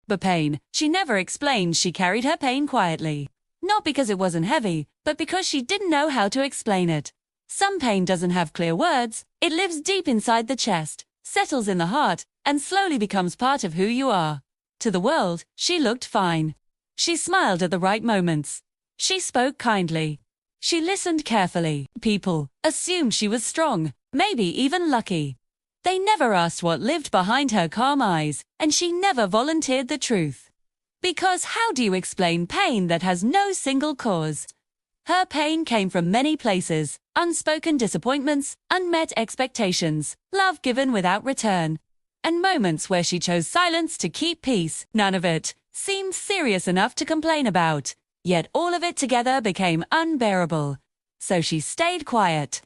But pain, she never explained. She carried her pain quietly. Not because it wasn't heavy, but because she didn't know how to explain it. Some pain doesn't have clear words. It lives deep inside the chest, settles in the heart, and slowly becomes part of who you are. To the world, she looked fine. She smiled at the right moments. She spoke kindly. She listened carefully. People assumed she was strong, maybe even lucky. They never asked what lived behind her calm eyes, and she never volunteered the truth. Because how do you explain pain that has no single cause? Her pain came from many places: unspoken disappointments, unmet expectations, love given without return, and moments where she chose silence to keep peace. None of it seemed serious enough to complain about, yet all of it together became unbearable. So she stayed quiet.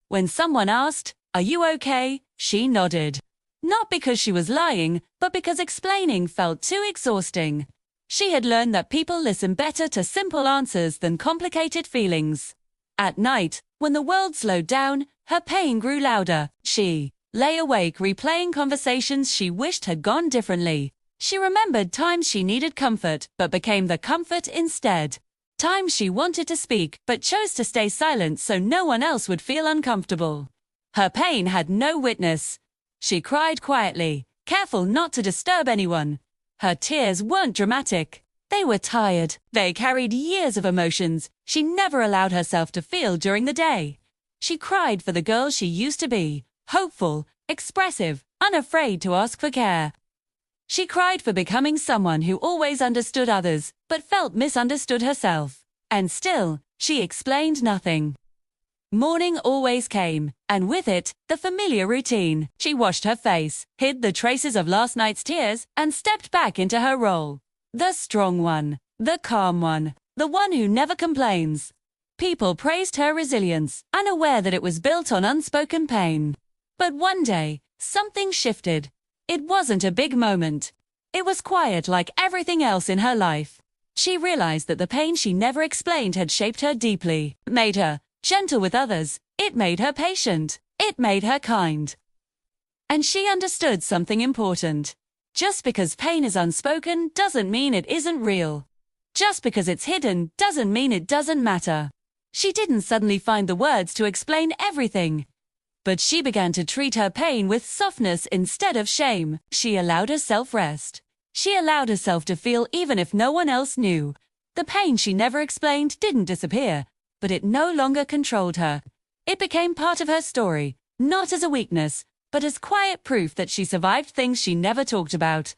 When someone asked, "Are you okay?" she nodded. Not because she was lying, but because explaining felt too exhausting. She had learned that people listen better to simple answers than complicated feelings. At night, when the world slowed down, her pain grew louder. She lay awake replaying conversations she wished had gone differently. She remembered times she needed comfort, but became the comfort instead. Times she wanted to speak, but chose to stay silent so no one else would feel uncomfortable. Her pain had no witness. She cried quietly, careful not to disturb anyone. Her tears weren't dramatic. They were tired. They carried years of emotions she never allowed herself to feel during the day. She cried for the girl she used to be, hopeful, expressive, unafraid to ask for care. She cried for becoming someone who always understood others, but felt misunderstood herself. And still, she explained nothing. Morning always came, and with it, the familiar routine. She washed her face, hid the traces of last night's tears, and stepped back into her role. The strong one, the calm one, the one who never complains. People praised her resilience, unaware that it was built on unspoken pain. But one day, something shifted. It wasn't a big moment. It was quiet like everything else in her life. She realized that the pain she never explained had shaped her deeply, made her gentle with others. It made her patient. It made her kind. And she understood something important. Just because pain is unspoken doesn't mean it isn't real. Just because it's hidden doesn't mean it doesn't matter. She didn't suddenly find the words to explain everything. But she began to treat her pain with softness instead of shame. She allowed herself rest. She allowed herself to feel even if no one else knew. The pain she never explained didn't disappear, but it no longer controlled her. It became part of her story, not as a weakness, but as quiet proof that she survived things she never talked about.